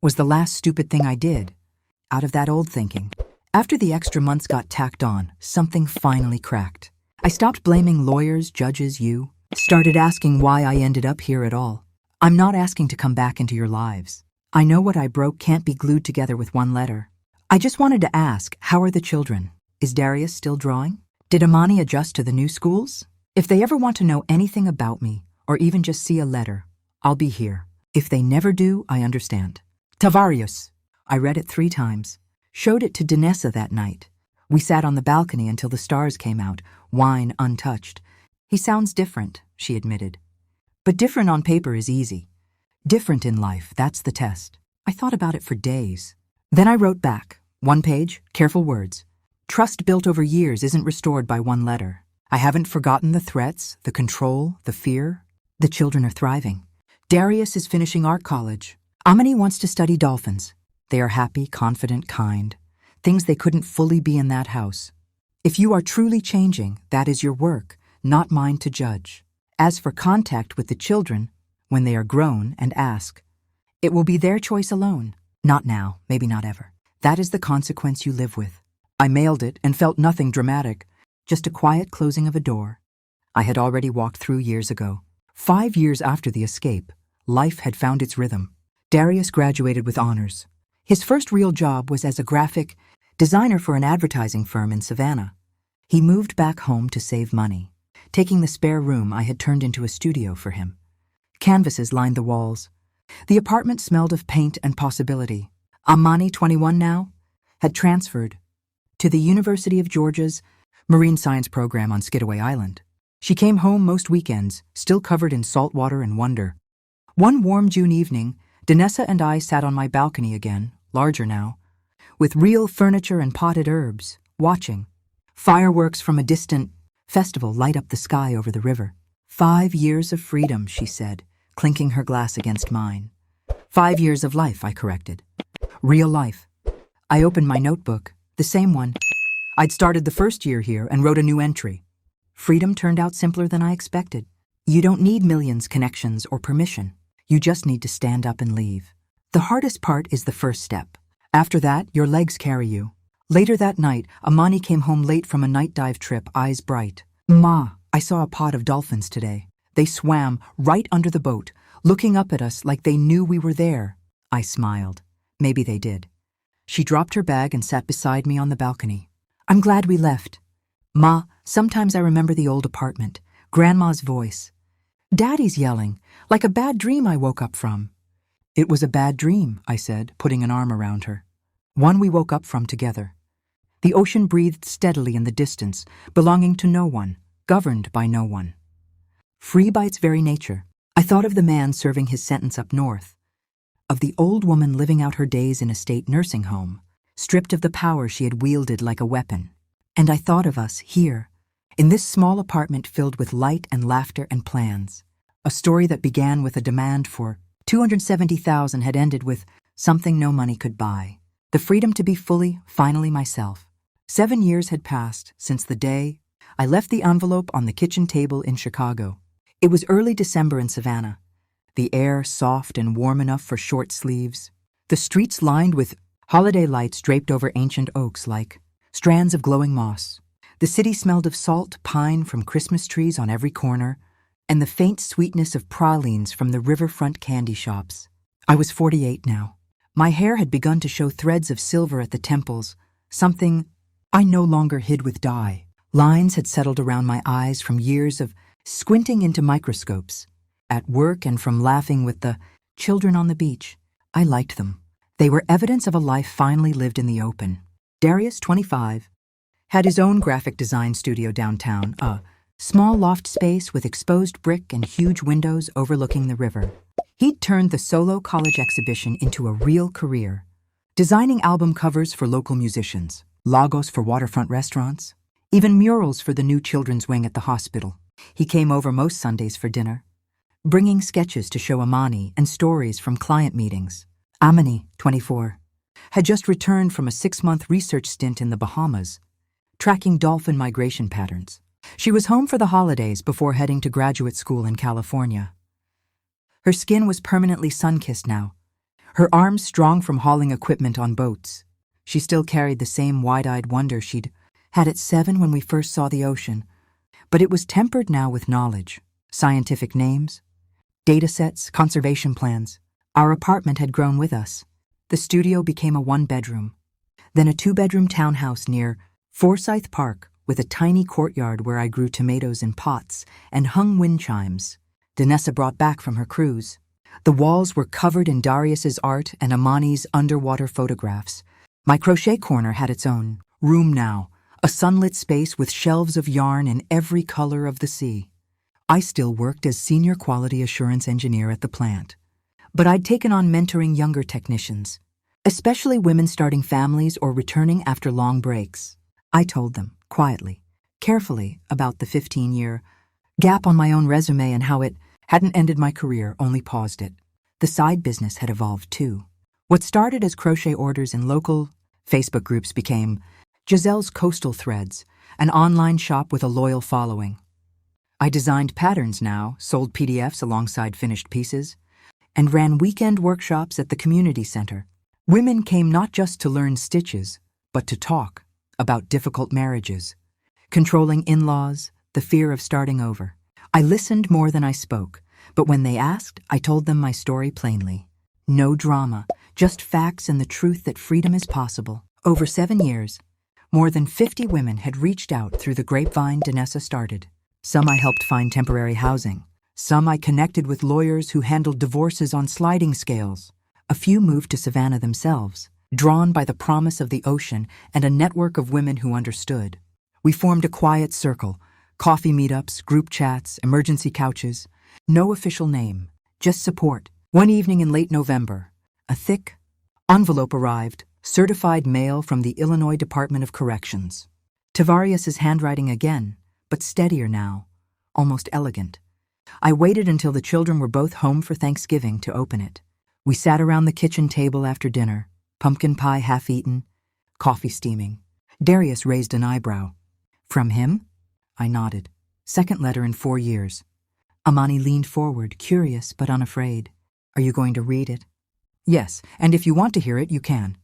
was the last stupid thing I did. Out of that old thinking. After the extra months got tacked on, something finally cracked. I stopped blaming lawyers, judges, you. Started asking why I ended up here at all. I'm not asking to come back into your lives. I know what I broke can't be glued together with one letter. I just wanted to ask, how are the children? Is Darius still drawing? Did Amani adjust to the new schools? If they ever want to know anything about me, or even just see a letter, I'll be here. If they never do, I understand. Tavarius. I read it 3 times. Showed it to Danessa that night. We sat on the balcony until the stars came out, wine untouched. He sounds different, she admitted. But different on paper is easy. Different in life, that's the test. I thought about it for days. Then I wrote back, 1 page, careful words. Trust built over years isn't restored by 1 letter. I haven't forgotten the threats, the control, the fear. The children are thriving. Darius is finishing art college. Amani wants to study dolphins. They are happy, confident, kind. Things they couldn't fully be in that house. If you are truly changing, that is your work, not mine to judge. As for contact with the children, when they are grown and ask, it will be their choice alone. Not now, maybe not ever. That is the consequence you live with. I mailed it and felt nothing dramatic, just a quiet closing of a door. I had already walked through years ago. 5 years after the escape, life had found its rhythm. Darius graduated with honors. His first real job was as a graphic designer for an advertising firm in Savannah. He moved back home to save money, taking the spare room I had turned into a studio for him. Canvases lined the walls. The apartment smelled of paint and possibility. Amani, 21 now, had transferred to the University of Georgia's marine science program on Skidaway Island. She came home most weekends, still covered in salt water and wonder. One warm June evening, Danessa and I sat on my balcony again, larger now, with real furniture and potted herbs, watching. Fireworks from a distant festival light up the sky over the river. 5 years of freedom, she said, clinking her glass against mine. 5 years of life, I corrected. Real life. I opened my notebook, the same one. I'd started the first year here and wrote a new entry. Freedom turned out simpler than I expected. You don't need millions, connections, or permission. You just need to stand up and leave. The hardest part is the first step. After that, your legs carry you. Later that night, Amani came home late from a night dive trip, eyes bright. Ma, I saw a pod of dolphins today. They swam right under the boat, looking up at us like they knew we were there. I smiled. Maybe they did. She dropped her bag and sat beside me on the balcony. I'm glad we left. Ma, sometimes I remember the old apartment, Grandma's voice. Daddy's yelling, like a bad dream I woke up from. It was a bad dream, I said, putting an arm around her. One we woke up from together. The ocean breathed steadily in the distance, belonging to no one, governed by no one. Free by its very nature, I thought of the man serving his sentence up north, of the old woman living out her days in a state nursing home, stripped of the power she had wielded like a weapon. And I thought of us here, in this small apartment filled with light and laughter and plans. A story that began with a demand for $270,000 had ended with something no money could buy. The freedom to be fully, finally myself. 7 years had passed since the day I left the envelope on the kitchen table in Chicago. It was early December in Savannah. The air soft and warm enough for short sleeves. The streets lined with holiday lights draped over ancient oaks like strands of glowing moss. The city smelled of salt pine from Christmas trees on every corner, and the faint sweetness of pralines from the riverfront candy shops. I was 48 now. My hair had begun to show threads of silver at the temples, something I no longer hid with dye. Lines had settled around my eyes from years of squinting into microscopes. At work and from laughing with the children on the beach. I liked them. They were evidence of a life finally lived in the open. Darius, 25, had his own graphic design studio downtown, a small loft space with exposed brick and huge windows overlooking the river. He'd turned the solo college exhibition into a real career, designing album covers for local musicians, logos for waterfront restaurants, even murals for the new children's wing at the hospital. He came over most Sundays for dinner, bringing sketches to show Amani and stories from client meetings. Amani, 24, had just returned from a 6-month research stint in the Bahamas, tracking dolphin migration patterns. She was home for the holidays before heading to graduate school in California. Her skin was permanently sun-kissed now, her arms strong from hauling equipment on boats. She still carried the same wide-eyed wonder she'd had at 7 when we first saw the ocean, but it was tempered now with knowledge, scientific names, data sets, conservation plans. Our apartment had grown with us. The studio became a 1-bedroom, then a 2-bedroom townhouse near Forsyth Park with a tiny courtyard where I grew tomatoes in pots and hung wind chimes Danessa brought back from her cruise. The walls were covered in Darius's art and Amani's underwater photographs. My crochet corner had its own room now, a sunlit space with shelves of yarn in every color of the sea. I still worked as senior quality assurance engineer at the plant, but I'd taken on mentoring younger technicians, especially women starting families or returning after long breaks. I told them, quietly, carefully, about the 15-year gap on my own resume and how it hadn't ended my career, only paused it. The side business had evolved too. What started as crochet orders in local Facebook groups became Giselle's Coastal Threads, an online shop with a loyal following. I designed patterns now, sold PDFs alongside finished pieces, and ran weekend workshops at the community center. Women came not just to learn stitches, but to talk about difficult marriages, controlling in-laws, the fear of starting over. I listened more than I spoke, but when they asked, I told them my story plainly. No drama, just facts and the truth that freedom is possible. Over 7 years, more than 50 women had reached out through the grapevine Danessa started. Some I helped find temporary housing. Some I connected with lawyers who handled divorces on sliding scales. A few moved to Savannah themselves, drawn by the promise of the ocean and a network of women who understood. We formed a quiet circle, coffee meetups, group chats, emergency couches. No official name, just support. One evening in late November, a thick envelope arrived, certified mail from the Illinois Department of Corrections. Tavarius's handwriting again, but steadier now, almost elegant. I waited until the children were both home for Thanksgiving to open it. We sat around the kitchen table after dinner, pumpkin pie half eaten, coffee steaming. Darius raised an eyebrow. From him? I nodded. Second letter in 4 years. Amani leaned forward, curious but unafraid. Are you going to read it? Yes, and if you want to hear it, you can.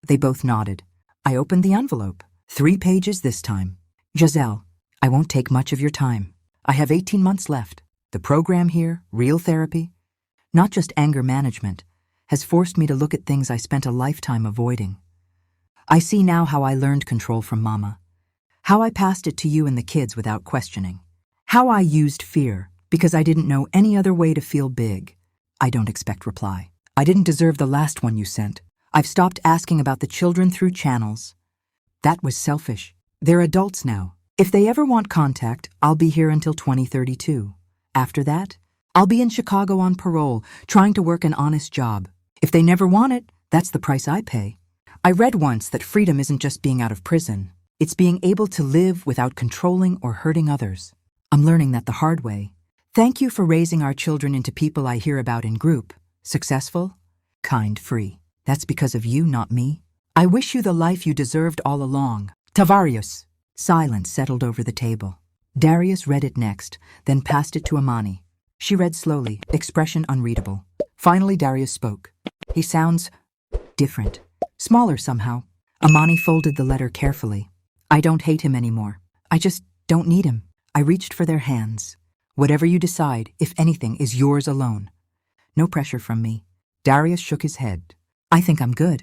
They both nodded. I opened the envelope. 3 pages this time. Giselle, I won't take much of your time. I have 18 months left. The program here, real therapy, not just anger management, has forced me to look at things I spent a lifetime avoiding. I see now how I learned control from Mama, how I passed it to you and the kids without questioning, how I used fear because I didn't know any other way to feel big. I don't expect reply. I didn't deserve the last one you sent. I've stopped asking about the children through channels. That was selfish. They're adults now. If they ever want contact, I'll be here until 2032. After that, I'll be in Chicago on parole, trying to work an honest job. If they never want it, that's the price I pay. I read once that freedom isn't just being out of prison. It's being able to live without controlling or hurting others. I'm learning that the hard way. Thank you for raising our children into people I hear about in group. Successful, kind, free. That's because of you, not me. I wish you the life you deserved all along. Tavarius. Silence settled over the table. Darius read it next, then passed it to Amani. She read slowly, expression unreadable. Finally, Darius spoke. He sounds different, smaller somehow. Amani folded the letter carefully. I don't hate him anymore. I just don't need him. I reached for their hands. Whatever you decide, if anything, is yours alone. No pressure from me. Darius shook his head. I think I'm good.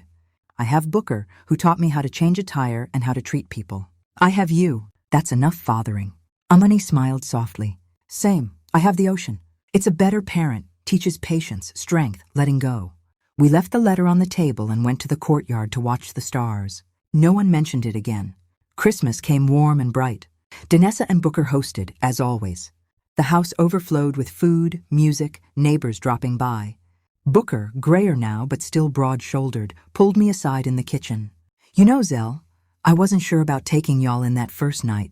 I have Booker, who taught me how to change a tire and how to treat people. I have you. That's enough fathering. Amani smiled softly. Same. I have the ocean. It's a better parent, teaches patience, strength, letting go. We left the letter on the table and went to the courtyard to watch the stars. No one mentioned it again. Christmas came warm and bright. Danessa and Booker hosted, as always. The house overflowed with food, music, neighbors dropping by. Booker, grayer now but still broad-shouldered, pulled me aside in the kitchen. You know, Zell, I wasn't sure about taking y'all in that first night.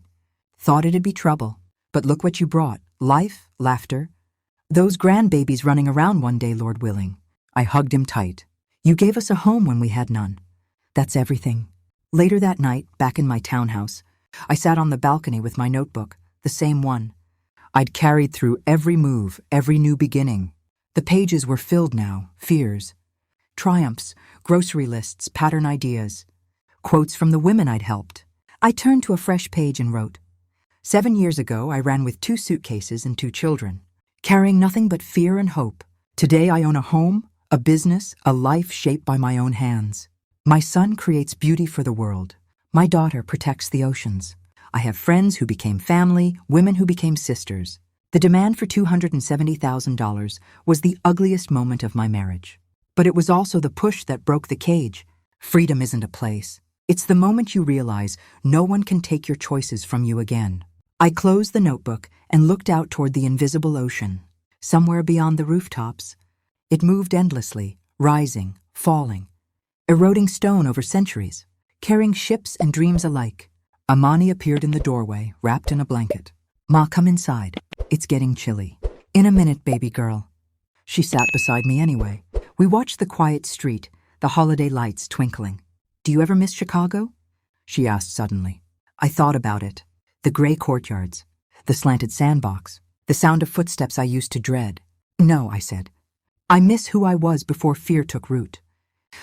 Thought it'd be trouble. But look what you brought. Life, laughter. Those grandbabies running around one day, Lord willing. I hugged him tight. You gave us a home when we had none. That's everything. Later that night, back in my townhouse, I sat on the balcony with my notebook, the same one. I'd carried through every move, every new beginning. The pages were filled now, fears, triumphs, grocery lists, pattern ideas, quotes from the women I'd helped. I turned to a fresh page and wrote, 7 years ago, I ran with 2 suitcases and 2 children, carrying nothing but fear and hope. Today, I own a home, a business, a life shaped by my own hands. My son creates beauty for the world. My daughter protects the oceans. I have friends who became family, women who became sisters. The demand for $270,000 was the ugliest moment of my marriage. But it was also the push that broke the cage. Freedom isn't a place. It's the moment you realize no one can take your choices from you again. I closed the notebook and looked out toward the invisible ocean. Somewhere beyond the rooftops, it moved endlessly, rising, falling, eroding stone over centuries, carrying ships and dreams alike. Amani appeared in the doorway, wrapped in a blanket. Ma, come inside. It's getting chilly. In a minute, baby girl. She sat beside me anyway. We watched the quiet street, the holiday lights twinkling. Do you ever miss Chicago? She asked suddenly. I thought about it. The gray courtyards, the slanted sandbox, the sound of footsteps I used to dread. No, I said. I miss who I was before fear took root.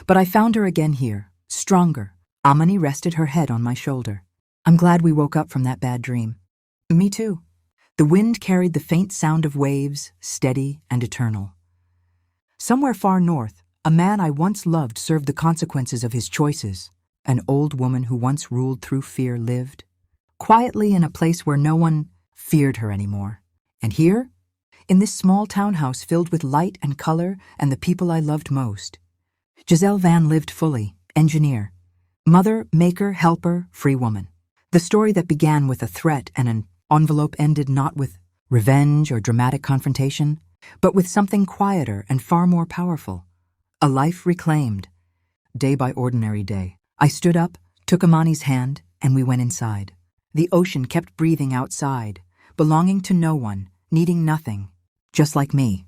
But I found her again here, stronger. Amani rested her head on my shoulder. I'm glad we woke up from that bad dream. Me too. The wind carried the faint sound of waves, steady and eternal. Somewhere far north, a man I once loved served the consequences of his choices. An old woman who once ruled through fear lived, quietly in a place where no one feared her anymore. And here, in this small townhouse filled with light and color and the people I loved most, Giselle Van lived fully, engineer, mother, maker, helper, free woman. The story that began with a threat and an envelope ended not with revenge or dramatic confrontation, but with something quieter and far more powerful. A life reclaimed, day by ordinary day. I stood up, took Amani's hand, and we went inside. The ocean kept breathing outside, belonging to no one, needing nothing, just like me.